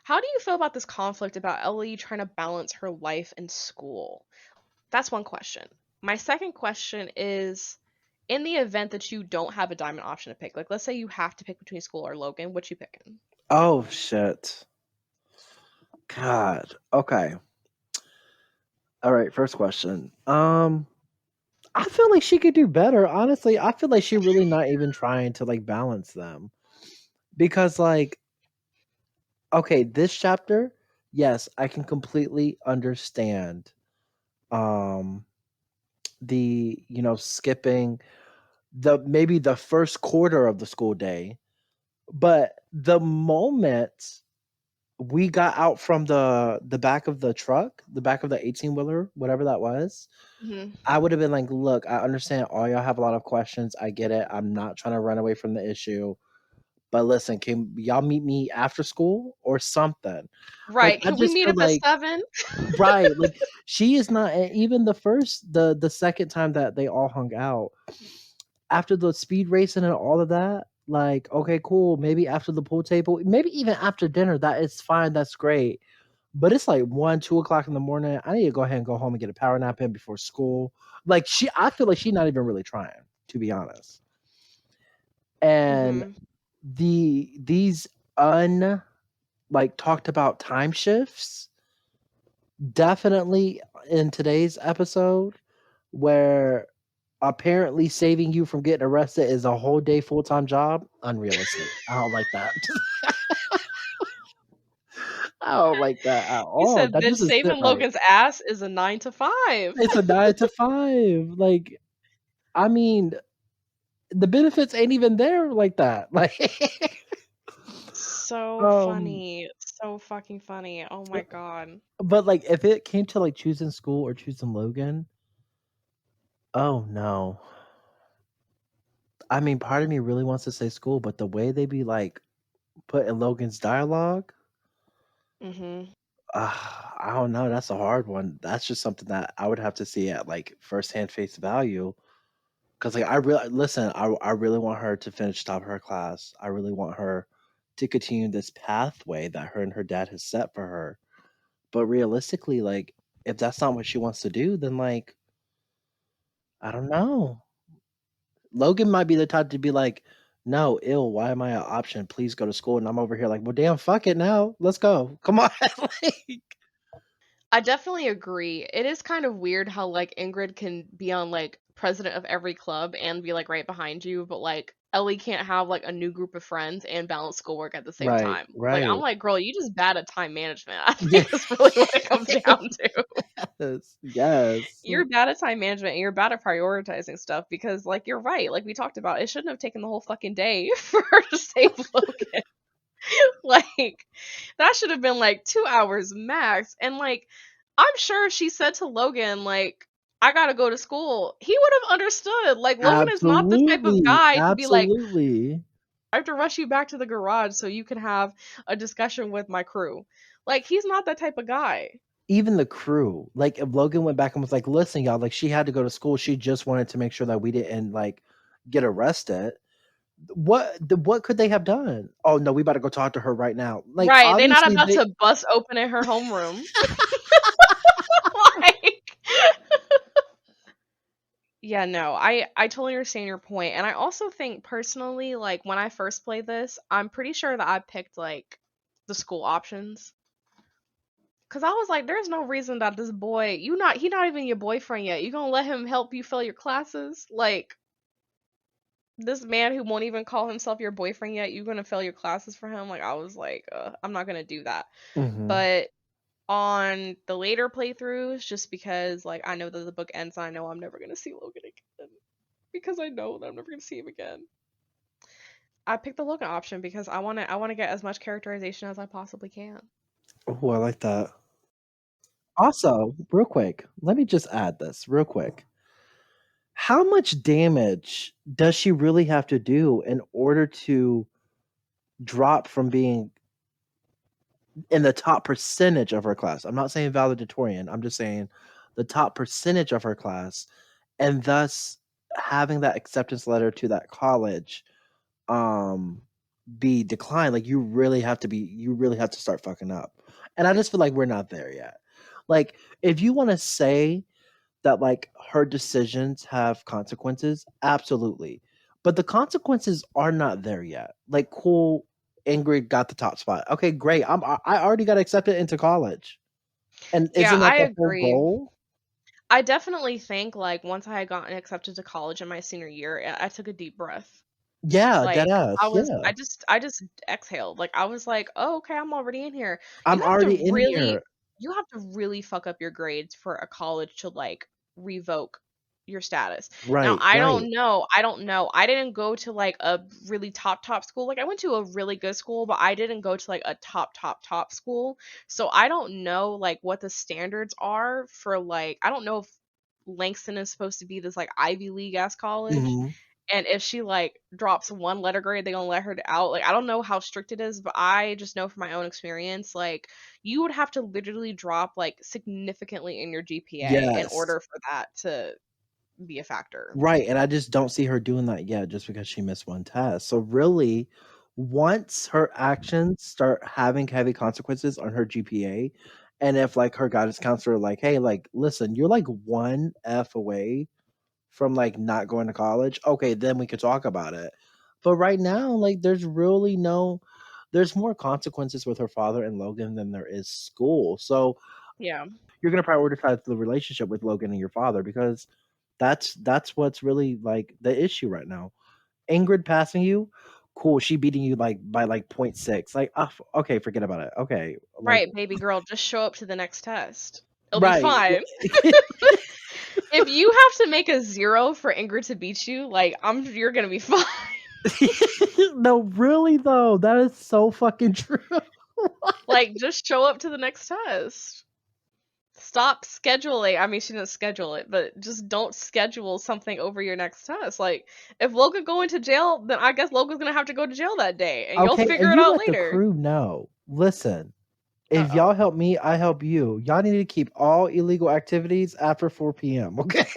How do you feel about this conflict about Ellie trying to balance her life and school? That's one question. My second question is, in the event that you don't have a diamond option to pick, like let's say you have to pick between school or Logan, what you picking? Oh shit. God. Okay. All right, first question. I feel like she could do better. Honestly, I feel like she really not even trying to like balance them. Because like, okay, this chapter, yes, I can completely understand um the, skipping the maybe the first quarter of the school day, but the moment we got out from the back of the truck, the back of the 18-wheeler, whatever that was, Hmm. I would have been like, "Look, I understand all y'all have a lot of questions. I get it. I'm not trying to run away from the issue. But listen, can y'all meet me after school or something?" Like, Right. I Can we just meet feel up at like 7? right, like she is not even the second time that they all hung out after the speed racing and all of that. Like, okay, cool. Maybe after the pool table, maybe even after dinner, that is fine. That's great. But it's like 1, 2 o'clock in the morning. I need to go ahead and go home and get a power nap in before school. Like I feel like she's not even really trying, to be honest. And Hmm. these un like talked about time shifts definitely in today's episode, where apparently saving you from getting arrested is a whole day full-time job. Unrealistic. I don't like that. I don't like that at You all. said, That bitch, doesn't sit saving right. Logan's ass is a 9 to 5. It's a 9 to 5. Like, I mean, the benefits ain't even there like that. Like, So um, funny. So fucking funny. Oh my god. but like, if it came to like choosing school or choosing Logan, oh no. I mean, part of me really wants to say school, but the way they be like putting Logan's dialogue, Hmm. I don't know. That's a hard one. That's just something that I would have to see at like firsthand face value. Cause like I really listen, I really want her to finish top of her class. I really want her to continue this pathway that her and her dad has set for her. But realistically, like if that's not what she wants to do, then like I don't know. Logan might be the type to be like, no, ill, why am I an option? Please go to school. And I'm over here like, well damn, fuck it now. Let's go. Come on. Like, I definitely agree. It is kind of weird how like Ingrid can be on like president of every club and be like right behind you, but like Ellie can't have like a new group of friends and balance schoolwork at the same right, time. Like I'm right. like, girl, you just bad at time management. I Yeah. think that's really what it comes down to. Yes. Yes. You're bad at time management and you're bad at prioritizing stuff because like you're right, like we talked about, it shouldn't have taken the whole fucking day for her to save Logan. Like that should have been like 2 hours max. And like I'm sure she said to Logan, like, I gotta go to school. He would have understood. Like Logan is not the type of Absolutely. guy to be like, Absolutely. I have to rush you back to the garage so you can have a discussion with my crew. Like he's not that type of guy. Even the crew, like if Logan went back and was like, listen, y'all, like she had to go to school. She just wanted to make sure that we didn't like get arrested. What could they have done? Oh no, we better go talk to her right now. Like Right. They're not obviously about they to bust open in her homeroom. Like yeah, no, I totally understand your point, and I also think personally, like when I first played this, I'm pretty sure that I picked like the school options, cause I was like, there's no reason that this boy, he not even your boyfriend yet. You gonna let him help you fail your classes? Like this man who won't even call himself your boyfriend yet, you gonna fail your classes for him? Like I was like, I'm not gonna do that. Mhm. But on the later playthroughs, just because like I know that the book ends, and I know I'm never gonna see Logan again. Because I know that I'm never gonna see him again. I picked the Logan option because I wanna get as much characterization as I possibly can. Oh, I like that. Also, real quick, let me just add this real quick. how much damage does she really have to do in order to drop from being in the top percentage of her class? I'm not saying valedictorian. I'm just saying the top percentage of her class, and thus having that acceptance letter to that college um be declined. Like you really have to start fucking up. And I just feel like we're not there yet. Like if you want to say that like her decisions have consequences, absolutely. But the consequences are not there yet. Like cool, Ingrid got the top spot. Okay, great. I already got accepted into college. And Yeah, isn't that I the whole agree. goal? I definitely think like once I had gotten accepted to college in my senior year, I took a deep breath. Yeah, dead Like ass. I Yeah. just exhaled. Like I was like, "Oh, okay, I'm already in here." I'm already in here. You have to really fuck up your grades for a college to like revoke your status. Now, Right, right. I don't know. I didn't go to like a really top school. Like I went to a really good school, but I didn't go to like a top school. So I don't know like what the standards are for like I don't know if Langston is supposed to be this like Ivy League ass college. Hmm. And if she like drops one letter grade, they gonna let her out. Like I don't know how strict it is, but I just know from my own experience, like you would have to literally drop like significantly in your GPA in Yes. order for that to be a factor. Right, and I just don't see her doing that yet just because she missed one test. So really, once her actions start having heavy consequences on her GPA, and if like her guidance counselor like, hey, like, listen, you're like one F away from like not going to college, okay, then we could talk about it. But right now, like there's more consequences with her father and Logan than there is school. So Yeah. you're gonna prioritize the relationship with Logan and your father because that's what's really like the issue right now. Ingrid passing you, cool. She beating you like by like point 0.6. Like, okay, forget about it. Okay, like Right, baby girl, just show up to the next test. It'll be right. fine. If you have to make a 0 for Ingrid to beat you, like you're gonna be fine. No, really though, that is so fucking true. Like just show up to the next test. Stop scheduling. I mean, she didn't schedule it, but just don't schedule something over your next test. Like, if Logan going to jail, then I guess Logan's gonna have to go to jail that day, and you'll Okay, figure and it you out let the later. crew know. Listen, if Uh y'all help me, I help you. Y'all need to keep all illegal activities after 4 p.m. Okay.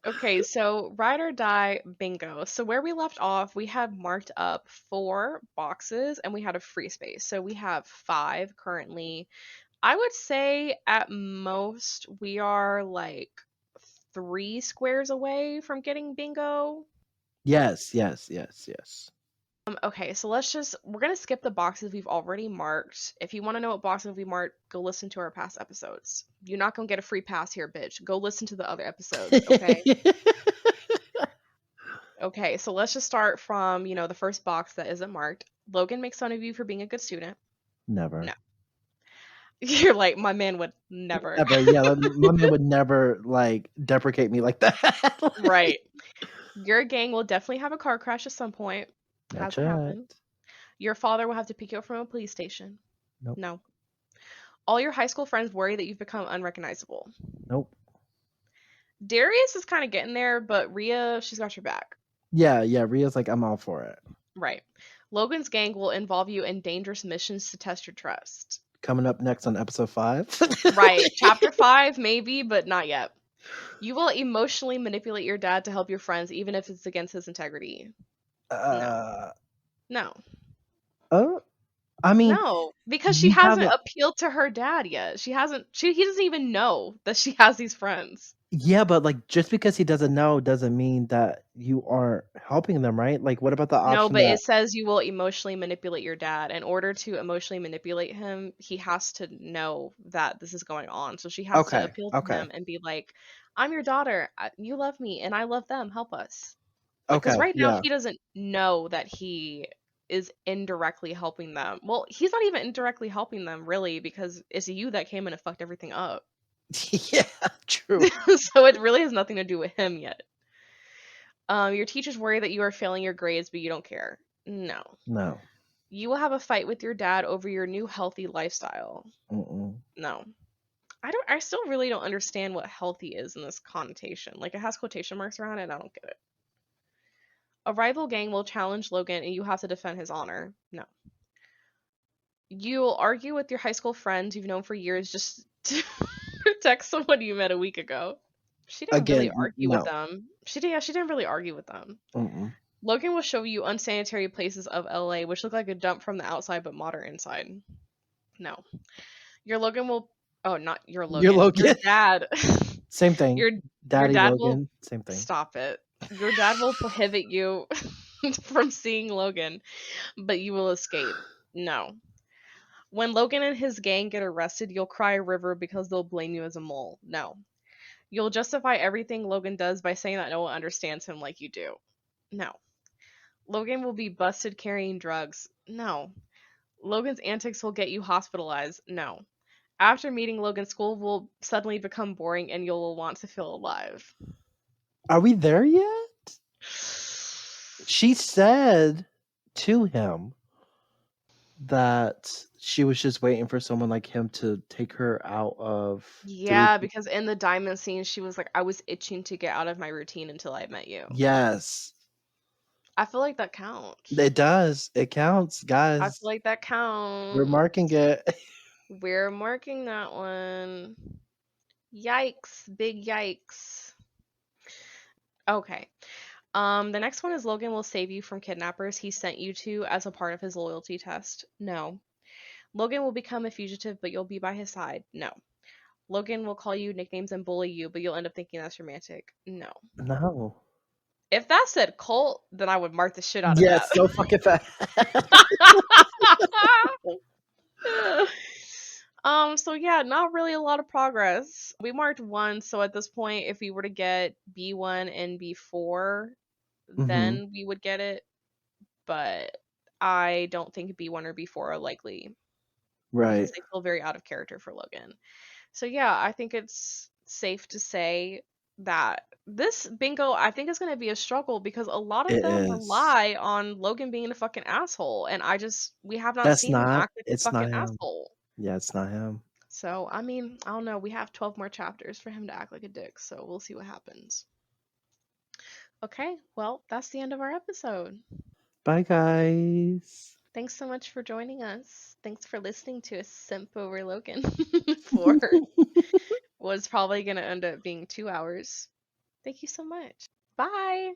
Okay, so ride or die bingo. So where we left off, we had marked up 4 boxes, and we had a free space. So we have 5 currently. I would say at most we are like 3 squares away from getting bingo. Yes, yes, yes, yes. Okay, so we're gonna skip the boxes we've already marked. If you want to know what boxes we marked, go listen to our past episodes. You're not gonna get a free pass here, bitch. Go listen to the other episodes, okay? Okay, so let's just start from, the first box that isn't marked. Logan makes fun of you for being a good student. No. Never. You're like, my man would never. Never, yeah, like, my man would never, like, deprecate me like that. Like, Right. Your gang will definitely have a car crash at some point. not Hasn't yet. happened. Your father will have to pick you up from a police station. Nope, No. All your high school friends worry that you've become unrecognizable. nope. Darius is kind of getting there, but Rhea, she's got your back. Yeah, yeah, Rhea's like, "I'm all for it." Right. Logan's gang will involve you in dangerous missions to test your trust. Coming up next on episode 5. Right. Chapter 5, maybe, but not yet. You will emotionally manipulate your dad to help your friends, even if it's against his integrity. No. Uh, No. uh, I mean, No. Because she you hasn't haven't appealed to her dad yet. He doesn't even know that she has these friends. yeah, but, like, just because he doesn't know doesn't mean that you aren't helping them, right? Like, what about the No, option but that it says you will emotionally manipulate your dad. In order to emotionally manipulate him, he has to know that this is going on. So she has to okay, appeal to okay, him and be like, "I'm your daughter. You love me, and I love them. Help us." Like, because okay, right now yeah. he doesn't know that he is indirectly helping them. Well, he's not even indirectly helping them, really, because it's you that came in and fucked everything up. Yeah, true. So it really has nothing to do with him yet. Your teachers worry that you are failing your grades, but you don't care. No. No. You will have a fight with your dad over your new healthy lifestyle. Mm-mm. No. I still really don't understand what healthy is in this connotation. Like, it has quotation marks around it, and I don't get it. A rival gang will challenge Logan, and you have to defend his honor. No. You'll argue with your high school friends you've known for years just to protect someone you met a week ago. She didn't really Again, argue with no. them. She didn't really argue with them. Mm-mm. Logan will show you unsanitary places of LA, which look like a dump from the outside but modern inside. No. Your Logan will. Oh, not your You're Logan. Your Logan. dad. Same thing. your your Daddy dad will. Logan. Same thing. Stop it. Your dad will prohibit you from seeing Logan, but you will escape. No. When Logan and his gang get arrested, you'll cry a river because they'll blame you as a mole. No. You'll justify everything Logan does by saying that no one understands him like you do. No. Logan will be busted carrying drugs. No. Logan's antics will get you hospitalized. No. After meeting Logan, school will suddenly become boring and you'll want to feel alive. Are we there yet? She said to him that she was just waiting for someone like him to take her out of Yeah, because in the diamond scene, she was like, I was itching to get out of my routine until I met you. Yes. I feel like that counts. It does. It counts, guys. I feel like that counts. We're marking it. We're marking that one. Yikes. Big yikes. Okay. The next one is Logan will save you from kidnappers he sent you to as a part of his loyalty test. No. Logan will become a fugitive, but you'll be by his side. No. Logan will call you nicknames and bully you, but you'll end up thinking that's romantic. No. No. If that said cult, then I would mark the shit out of Yes, that. so fucking fast. So yeah, not really a lot of progress. We marked 1, so at this point, if we were to get B1 and B4, then we would get it. But I don't think B1 or B4 are likely. Right. Because they feel very out of character for Logan. So yeah, I think it's safe to say that this bingo, I think, is going to be a struggle because a lot of them rely on Logan being a fucking asshole, and we have not seen him act like a fucking asshole. Yeah, it's not him. So, I mean, I don't know. We have 12 more chapters for him to act like a dick, so we'll see what happens. Okay, well, that's the end of our episode. Bye, guys. Thanks so much for joining us. Thanks for listening to a simp over Logan for what's probably going to end up being 2 hours. Thank you so much. Bye.